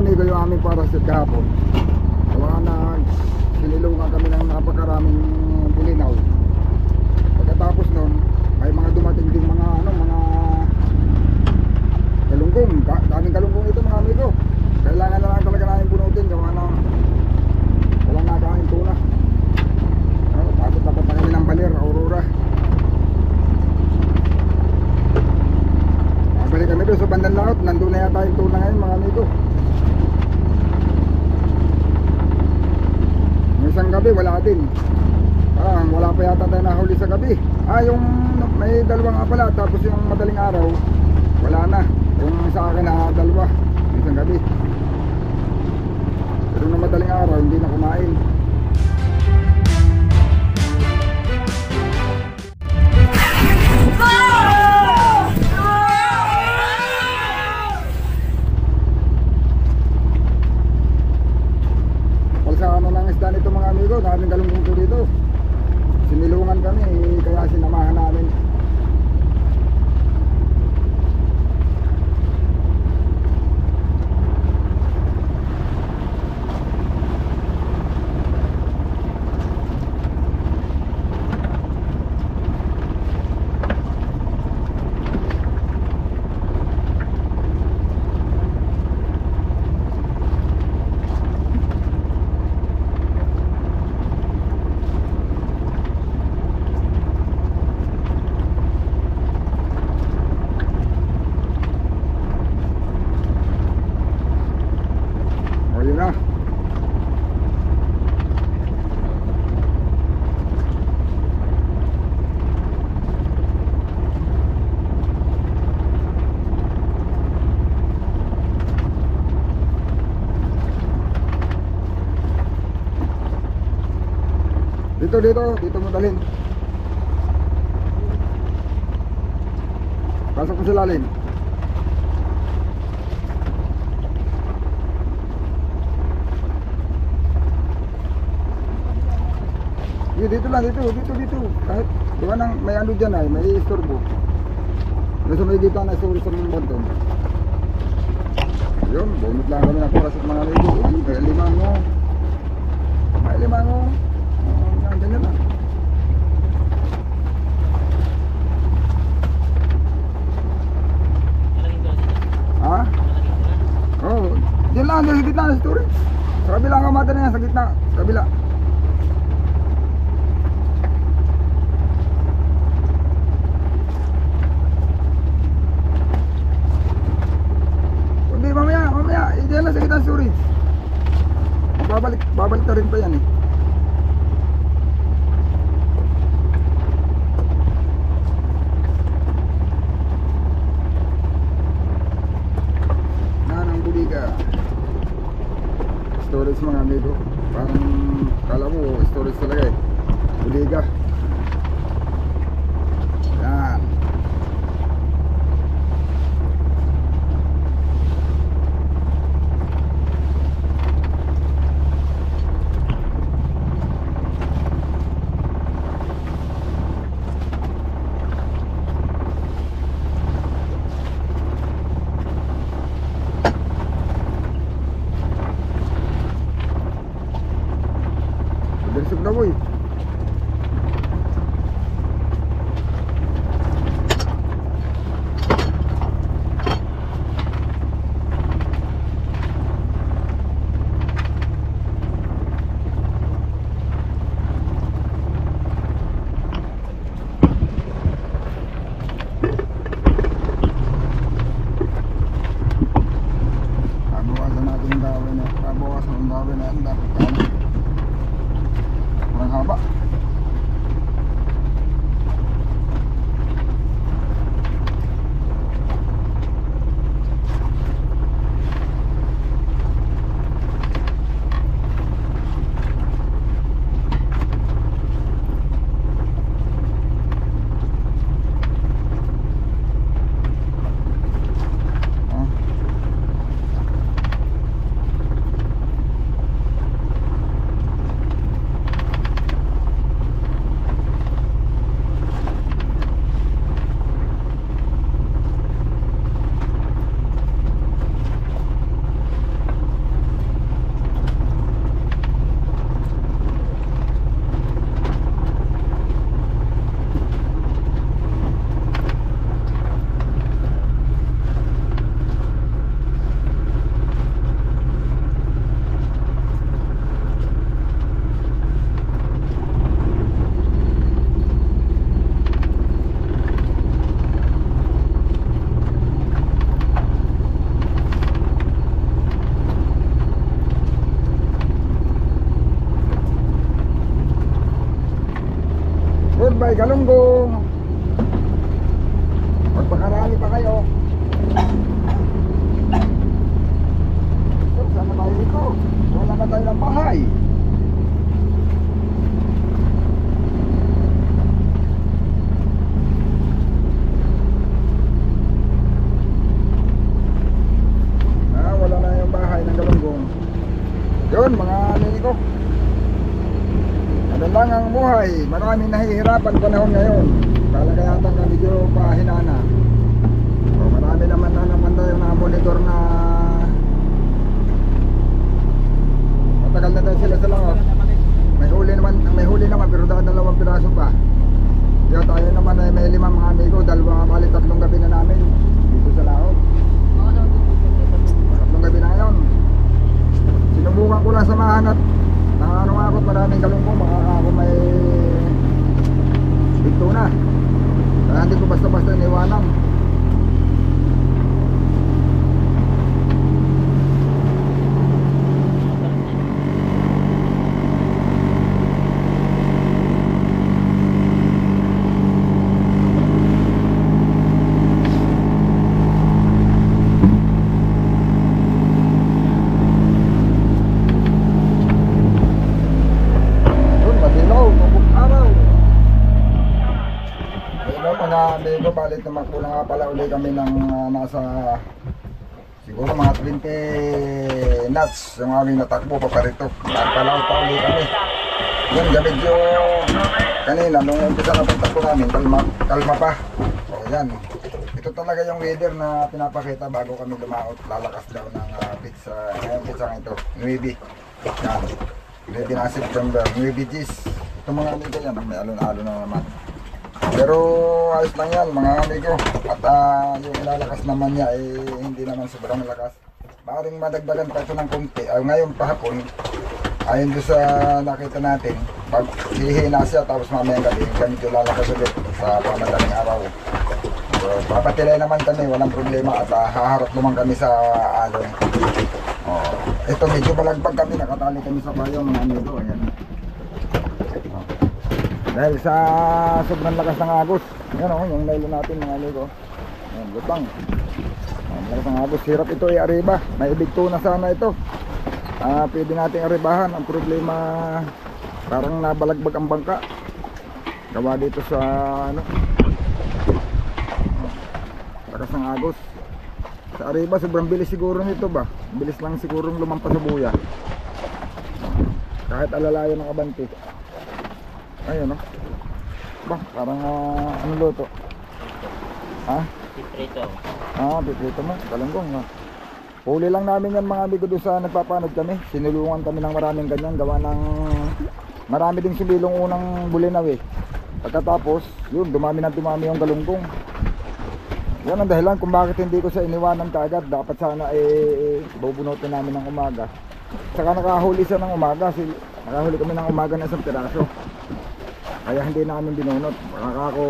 amigo yung aming parasit kahapon. Kaya na sinilungan kami ng napakaraming bulinaw. Pagkatapos nun, may mga dumating din mga mga galunggong. Daming galunggong ito mga amigo. Kailangan na lang talaga namin bunutin gawa na walang nakain tuna. Tapos dapat na kami ng Baler, Aurora. Balik kami doon sa bandang laot. Nandun na yata yung tuna ngayon mga amigo. Yung isang gabi wala din. Parang wala pa yata tayo nahuli sa gabi. Yung may dalawang nga pala. Tapos yung madaling araw wala na. Yung sa akin na dalawa yung isang gabi. Pero na madaling araw hindi na kumain. Nito mga amigo, daming galunggong ko dito. Sinilungan kami, kaya sinamahan namin. Dito mo dalhin. Pasok mo sa lalim. Dito lang, dito. Kahit diba nang may ano dyan ay, may istorbo. Nasa may dito na istorbo sa mga bonton. Yun, bunot lang kami ng parasit mga amigo. May limango. Ganyan lang. Ha? Oo. Diyan lang, sa gitna ng story. Sa kabila ang kamata na yan, sa gitna. Sa kabila. Hindi, mamaya. Diyan lang sa gitna ng story. Babalik na rin pa yan eh. Storage mga amigo. Parang kala mo storage talaga eh. Buliga. Yan. Bersog na boy. Pabawasan natin yung gawin na. Pabawasan yung gawin na. Dapat kami. Kurang haba. galunggong. Magpakarami pa kayo. So, saan na tayo dito? Wala na tayo ng bahay. Wala na yung bahay ng galunggong. Yun mga nini ko. Ano lang ang buhay. Maraming nahihirapan panahon ngayon. Kalagayatan ka medyo pahinana. So, marami naman tayo na monitor na matagal na tayo sila sa langot. May huli naman pero dalawang piraso pa. Kaya tayo naman ay may 5 mga amigo. 2 gabi na namin dito sa laot. Gabi na ngayon. Sinubukan ko lang samahan at nanganong ako maraming galunggong. Baka ako may bigto na. Kaya hindi ko basta-basta iniwanan. Amigo, balit naman po na nga pala ulit kami ng nasa siguro mga 20 knots yung aming natakbo paparito. Nagpalaot pa ulit kami. Yun, gamit yung kanina nung umpisa na pagtakbo namin, kalma pa. O yan, ito talaga yung weather na pinapakita bago kami lumaot. Lalakas daw ng pizza, ngayong pizza ito, 9. Yan, ready na September, 9 Gs. Itong mga amigo yan, may alon-alon na naman. Pero ayos lang yan mga amigo. At yung ilalakas naman niya hindi naman sobrang malakas. Maaaring madagdagan pa ito ng konti. Ngayon pahapon, ayon doon sa nakita natin, pag hihina siya tapos mamayang gabi, ganito lalakas ulit sa pamadaling araw. So papatilay naman kami, walang problema at haharap naman kami sa alon. Ito medyo balagbag kami, nakatali kami sa bayo mga amigo. Ayan. Dahil sa sobrang lakas ng agos. Yan o, yung nailo natin mga amigo. Ayan, lutang. Lakas ng agos. Hirap ito i-ariba. May ibigto na sana ito. Pwede natin aribahan. Ang problema, parang nabalagbag ang bangka. Gawa dito sa ano, lakas ng agos. Sa ariba, sobrang bilis siguro nito ba? Bilis lang sigurong lumampas sa buya. Kahit alalayan ng abante. Ayun o. Bah, parang ano luto? Ha? Piprito. Piprito mo. Galunggong no. Huli lang namin yan mga amigo doon sa nagpapanood kami. Sinulungan kami ng maraming ganyan. Gawa ng marami ding sumilong unang bulinaw eh. Pagkatapos, yun, dumami yung galunggong. Yan ang dahilan kung bakit hindi ko siya iniwanan kaagad. Dapat sana bubunutin namin ng umaga. Saka nakahuli siya ng umaga. Nakahuli kami ng umaga na 1 piraso. Kaya hindi namin binunot. Ako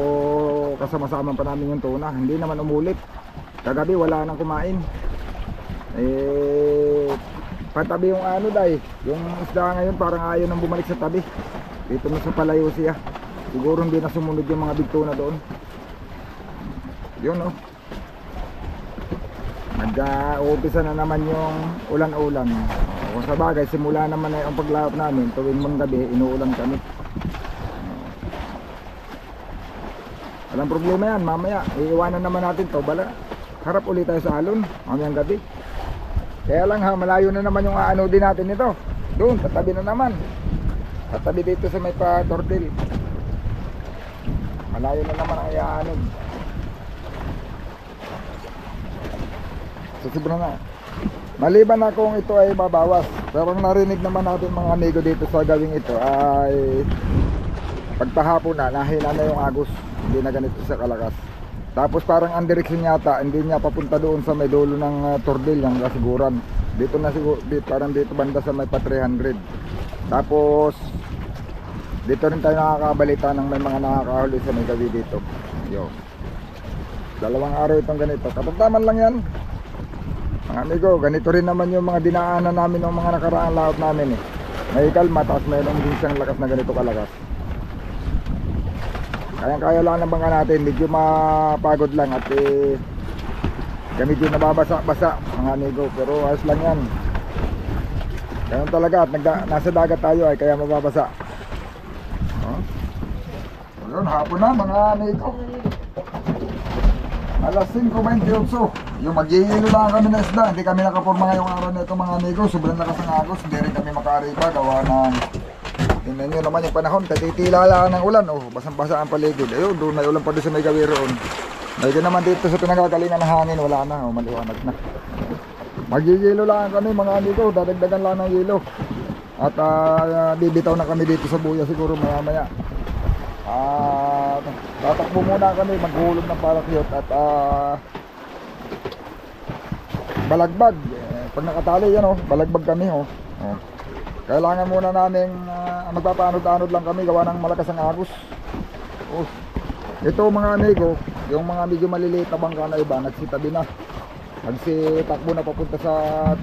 kasama-sama pa namin yung tuna. Hindi naman umulit. Kagabi wala nang kumain. Patabi yung ano dahil. Yung isda ngayon parang ayaw nang bumalik sa tabi. Dito na sa palayo siya. Siguro hindi na sumunod yung mga big tuna doon. Yun o. Nag-uumpisa na naman yung ulan-ulan. Kung sa bagay, simula naman na yung paglaot namin. Tuwing mga gabi, inuulan kami. Walang problema yan, mamaya iiwanan naman natin to. Bala, harap ulit tayo sa alon mamayang gabi. Kaya lang ha, malayo na naman yung ano din natin ito. Doon, tatabi na naman. Tatabi dito sa may pa-tordil. Malayo na naman ang iaanog. So sobra na. Maliban na kung ito ay babawas. Pero narinig naman natin mga amigo dito sa gawing ito ay pagpahapon na, nahina na yung agos. Hindi na ganito sa kalakas. Tapos parang ang direksyon yata, hindi niya papunta doon sa may dulo ng tordil, yung kasiguran. Dito na siguro, parang dito banda sa may pa 300. Tapos dito rin tayo nakakabalita ng may mga nakakahuli sa may gabi dito. Yo. 2 araw itong ganito. Katamtaman lang yan. Mga amigo, ganito rin naman yung mga dinaanan namin ng mga nakaraang laot namin eh. May kalma, tapos mayroon din siyang lakas na ganito kalakas. Kaya lang ng bangka natin, medyo mapagod lang at gamit yung nababasa-basa mga amigo, pero ayos lang yan. Ganun talaga at nasa dagat tayo ay kaya mababasa. Ayun, hapon na mga amigo. Alas 5:28. Yung maghihilo lang kami ng isda. Hindi kami nakapurma ngayong araw na ito mga amigo. Sobrang lakas ng agos. Hindi rin kami makariba. Gawa ng... Tingnan nyo naman yung panahon. Katitila lang ng ulan. Oh, basang-basa ang paligid. Ayun, doon may ulan pa doon sa may gawiroon. Medyo naman dito sa pinagagalingan ng hangin. Wala na. Oh, maliwanag na. Maghihilo lang kami mga amigo. Dadagdagan lang ng hilo. At bibitaw na kami dito sa buya siguro maya-maya. Tatakbo muna kami, maghulog ng parakyot at balagbag. Pag nakatali yan balagbag kami Kailangan muna namin magpapaanod-anod lang kami gawa ng malakas ang agos. Ito mga amigo, yung mga medyo maliliit na bangka na iba nagsitabi na. Nagsitakbo na papunta sa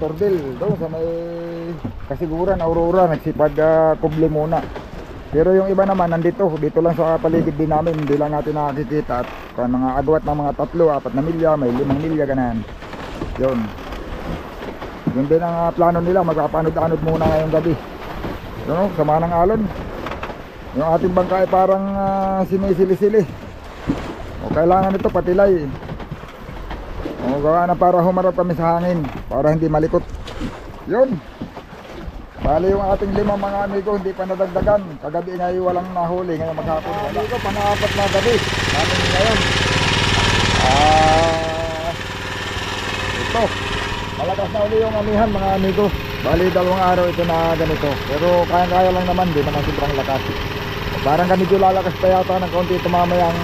Tordil, doon sa may Kasiguran, Aurora, nagsipag kuble muna. Pero yung iba naman nandito, dito lang sa paligid din namin, hindi lang natin nakikita. At mga agwat ng mga 3-4 na milya, may 5 milya ganahan. Yun. Yun din ang plano nila, magpapanod-anod muna ngayong gabi. Yun sama ng alon. Yung ating bangka ay parang sinisili-sili. Kailangan ito patilay. Gawa na para humarap kami sa hangin, para hindi malikot. Yun. Bali yung ating 5 mga amigo hindi pa nadagdagan. Kagabi ngayon walang nahuli, ngayon maghapon wala. Amigo, pang-apat na gabi namin ngayon. Ito, malakas na uli yung amihan mga amigo. Bali 2 araw ito na ganito. Pero kaya-kaya lang naman, di naman sobrang lakas. Parang medyo lalakas pa yata ng konti ito mamayang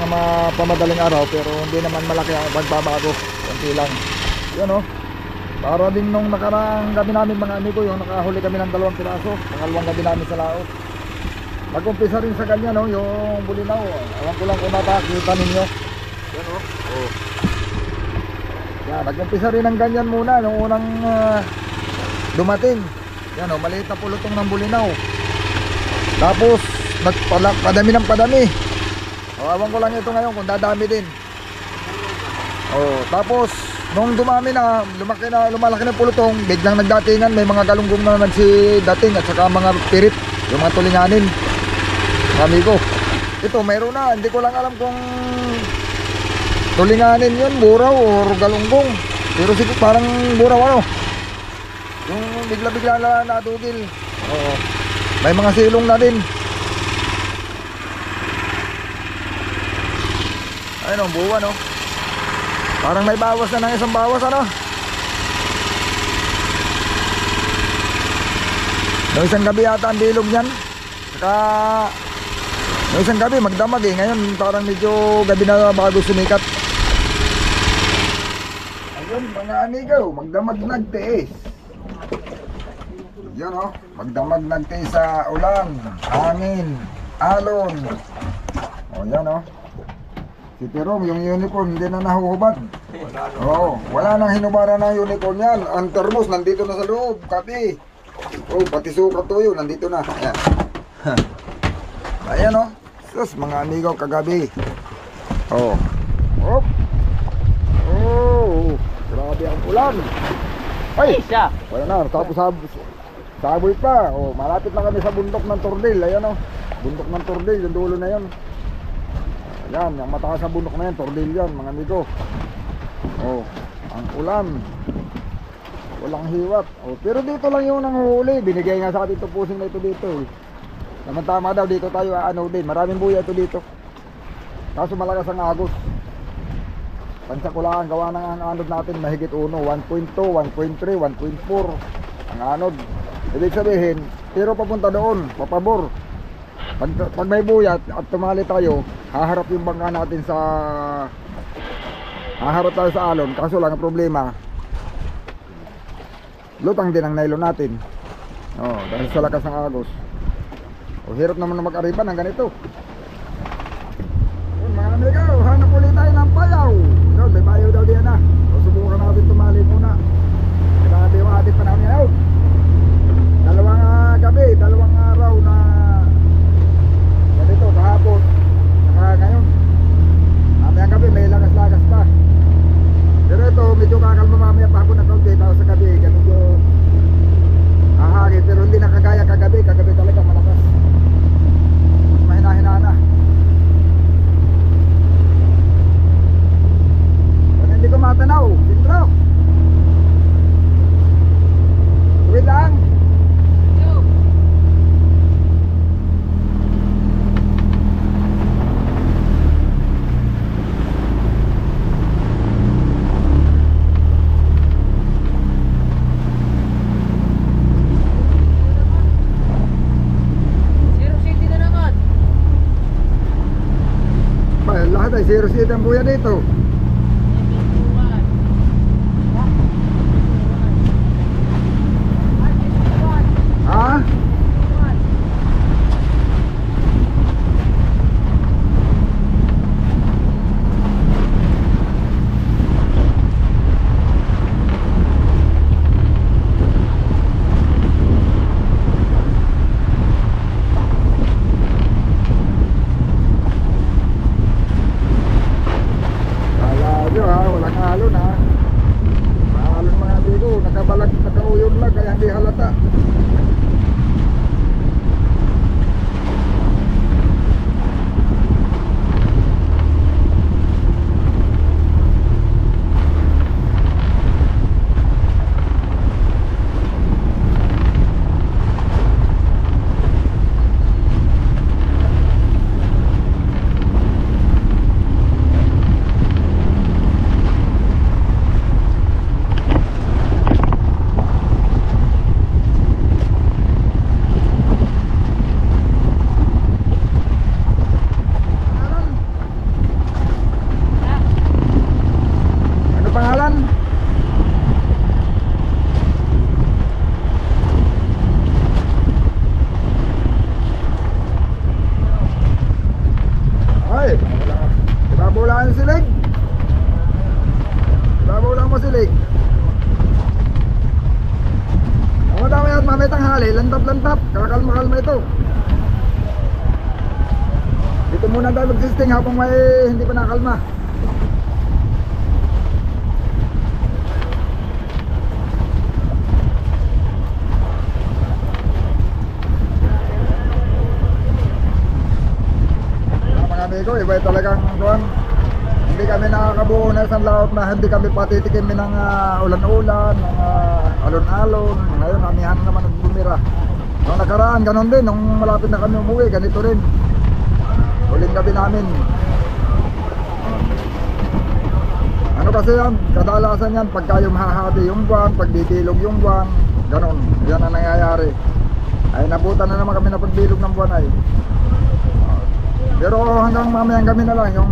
pamadaling araw. Pero hindi naman malaki ang pagbabago. Konti lang. Yun para din nung nakaraang gabi namin mga amigo, yung nakahuli kami ng 2 piraso, pangalawang gabi namin sa laot. Nag-umpisa rin sa ganyan yung bulinaw. Alam ko lang kung nakakita ninyo. Yan Yan, nag-umpisa rin ng ganyan muna nung unang dumating. Yan maliit na pulutong ng bulinaw. Tapos padami ng padami. Awan ko lang ito ngayon kung dadami din. Tapos nung dumami na, lumalaki na pulutong, biglang nagdatingan, may mga galunggong na naman si dating at saka mga pirit, yung mga tulinganin. Amigo, ito mayroon na, hindi ko lang alam kung tulinganin yun, buraw o galunggong. Pero siguro parang buraw yung bigla-bigla na nadugil. May mga silong na din. Ayun buwan parang may bawas na ng isang bawas Noong isang gabi yata ang bilog niyan. Saka noong isang gabi magdamag ngayon parang medyo gabi na bago sumikat. Ayun mga amigo, magdamag nagtiis. Yan magdamag nagtiis sa ulan, hangin, alon. Yan si Pirong, yung unicorn hindi na nahuhubad. Wala nang hinubara ng unicorn yan. Ang thermos nandito na sa loob, kape. Pati sukat tuyo nandito na. Ayan sus mga amigo kagabi. Grabe ang ulan. Ay, wala na, tapos saboy pa. Malapit na kami sa bundok ng Tordil. Ayan bundok ng Tordil, yung dulo na yun. Yan, yung mataas sa bundok na yan, Tordil yan mga amigo. Ang ulan. Walang hiwat. Pero dito lang yung nanguhuli. Binigay nga sa atin ito pusing na ito dito. Tama daw dito tayo din. Maraming buya ito dito. Kaso malakas ang agos. Pansakulaan, gawa ng ang anod natin mahigit 1, 1.2, 1.3, 1.4 ang anod. Ibig sabihin, pero papunta doon, papabor. Pag may buyat at tumali tayo, haharap yung bangka natin sa alon. Kaso lang ang problema, lutang din ang nylon natin. Dahil sa lakas ng agos. Hirap naman na mag-ariban ng ganito. Mga amigo, hanap ulit tayo ng payaw. May payaw daw diyan na. Subukan natin tumali muna. Grabe yung ating panahon ngayon. 2 gabi, 2 araw na ganito kahapon saka ngayon. Sintro. Wait lang. Lahat ay 07 ang buya dito. Ha? Walang alon ha. Maalon mga bigo, nakabalag, nakauyon lang kaya hindi halata. Ibabaw silig. Ibabaw lang mo silig. Ang madami at mamay tanghali, lantap-lantap, kakalma-kalma ito. Dito muna tayo magsisting habang may hindi pa nakalma. Amigo, iba talagang doon. Hindi kami nakakabuo na isang laot na hindi kami patitikim ng ulan-ulan, ng alon-alon. Ngayon, amihan naman nagbumira. Nung nakaraan, ganun din. Nung malapit na kami umuwi, ganito rin. Huling gabi namin. Ano kasi yan, kadalasan yan, pagka yung hahati yung buwan, pagdidilog yung buwan, ganun. Yan ang nangyayari. Ay, nabutan na naman kami na pagdilog ng buwan ay. Pero hanggang mamayang gabi na lang, yung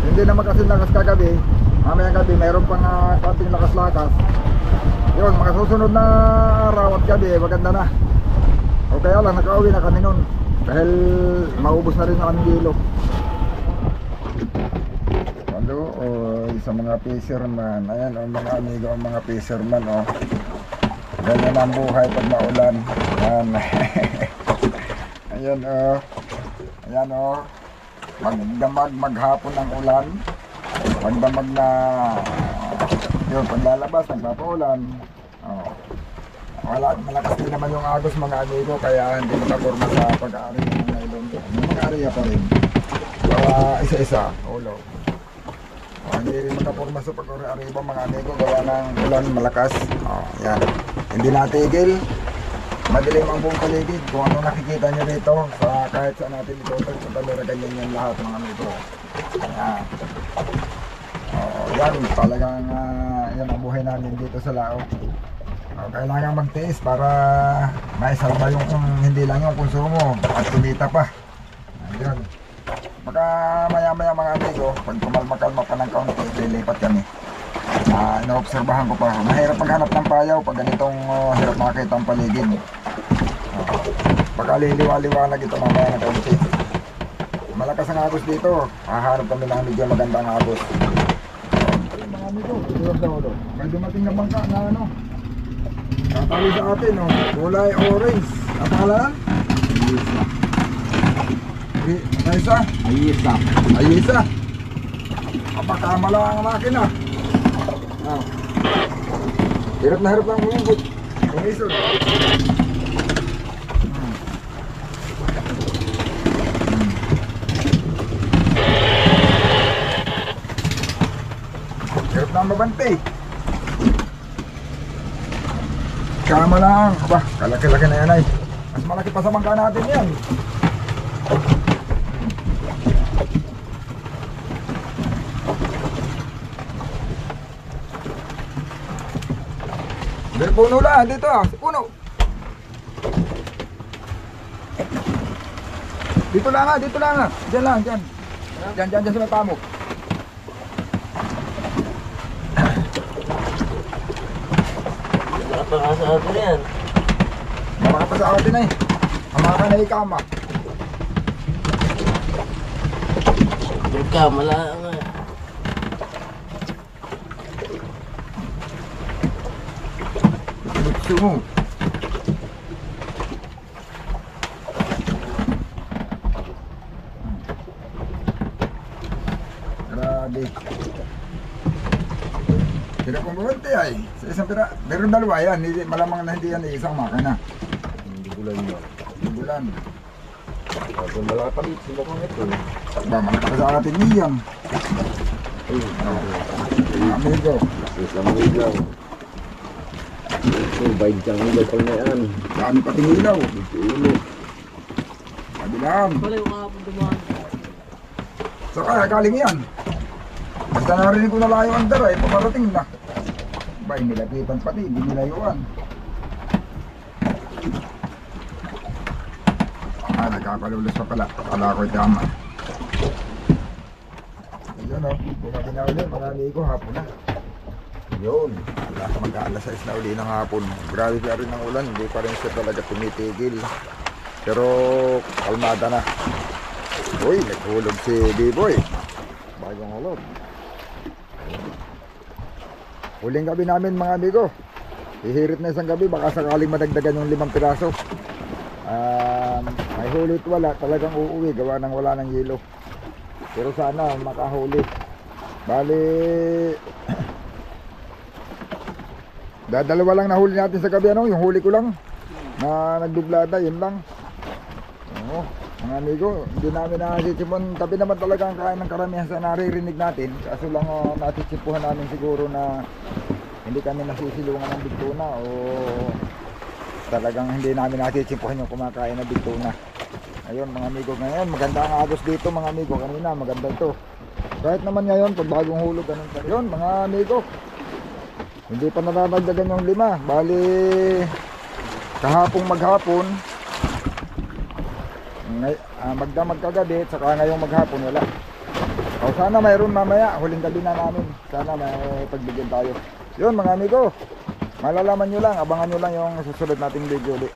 hindi naman kasi lakas kagabi, mamayang gabi mayroon pang konting lakas-lakas. Yun, mga susunod na araw at gabi, maganda na. O kaya lang, nakauwi na kami nun. Dahil maubos na rin ang aming gilo. Ano, sa mga fisherman, ayan, ang mga amigo, ang mga fisherman, ganyan ang buhay pag maulan. Ayan, ayan, ayan magdamag maghapon ng ulan, magdamag na yun, paglalabas nagpapaulan. Malakas din naman yung agos mga amigo, kaya hindi makaporma sa pag-aari ng mga ilong. Yung mga area pa rin, isa-isa ulo. Hindi rin makaporma sa pag-aari mga amigo, gawa ng ulan malakas. Yan, hindi natigil. Madilim ang buong paligid. Kung ano nakikita nyo dito, kahit saan natin ito, sa talera, ganyan yan lahat mga amigo. Ayan. Yan, talagang yan ang buhay namin dito sa Lao. Kailangan magtiis para maisalba yung hindi lang yung konsumo at kumita pa. Ayan. Baka maya-maya mga amigo, pag kumalma-kalma pa ng kaunti, lilipat kami. Naobserbahan ko pa, mahirap maghanap ng payaw pag ganitong hirap makakita ang paligid. Baka liliwa-liwanag ito mamaya na kaunti. Malakas ang agos dito, hahanap kami ng medyo magandang agos. Mga amigo, may dumating na bangka na tatali sa atin, kulay orange. Ang pangalan? Ayisa? Ayisa. Ayisa. Kapakamala ang makina. Hirap na hirap lang umugot. Kumisod. Hirap ang mabante. Kama lang. Aba, kalaki-laki na yan ay. Mas malaki pa sa bangka natin yan. May puno lang dito ah, si puno. Dito lang ah, dito lang ah. Diyan lang, diyan. Diyan sa may pamok. Nakapangasa atin yan. Maraka pa sa akin eh. Hamaka na ikama. Ika, mala nga. Gusto mo. Grabe. Tira kong bumunti ay. Sa isang pira. Meron dalawa yan. Hindi, malamang na hindi yan isang makina. Hindi bulan yun. Hindi bulan. Kung malakapalit, sila kong ito. Ba, malaki sa atin niyan. Amigo. Isang ilaw. Ito, bayad kang ilaw pang na yan. Dami pating ilaw. Ito ulo. Kabilaan. Wala yung kahapon dumaan. Saka galing yan. Basta narinig ko na layo ang dara, pamarating na. Ba, nilapitan pati, hindi nilayuan. Nagkakalulos pa pala. Akala ko'y tama. Ayun o, bumabi na uli. Marami ko hapon na. Yun. Magka-alas 6 na uli ng hapon. Grabe pa rin ang ulan. Hindi pa rin siya talaga tumitigil. Pero kalmada na. Uy, naghulog si B-Boy. Bagong hulog. Huling gabi namin mga amigo. Hihirit na isang gabi. Baka sakaling madagdagan yung 5 piraso. May hulit wala. Talagang uuwi. Gawa ng wala ng yelo. Pero sana makahuli. Bali dalawa lang nahuli natin sa gabi. Yung huli ko lang na nagdublada. Yun lang. Oo. Mga amigo, hindi namin nasisipon. Tabi naman talaga ang kain ng karamihan sa naririnig natin. Kaso lang nasisipuhan namin siguro na hindi kami nasisilungan ng bigtuna o talagang hindi namin nasisipuhan yung kumakain ng bigtuna. Ayun mga amigo, ngayon maganda ang agos dito mga amigo. Kanina maganda ito. Kahit naman ngayon pag bagong hulog ganun pa. Yun mga amigo, hindi pa nadadagdagan yung 5. Bali kahapong maghapon magdamag kagabi, saka ngayong maghapon wala. O sana mayroon mamaya, huling gabi na namin. Sana may pagbigyan tayo. Yun mga amigo, malalaman nyo lang, abangan nyo lang yung susunod nating video ulit.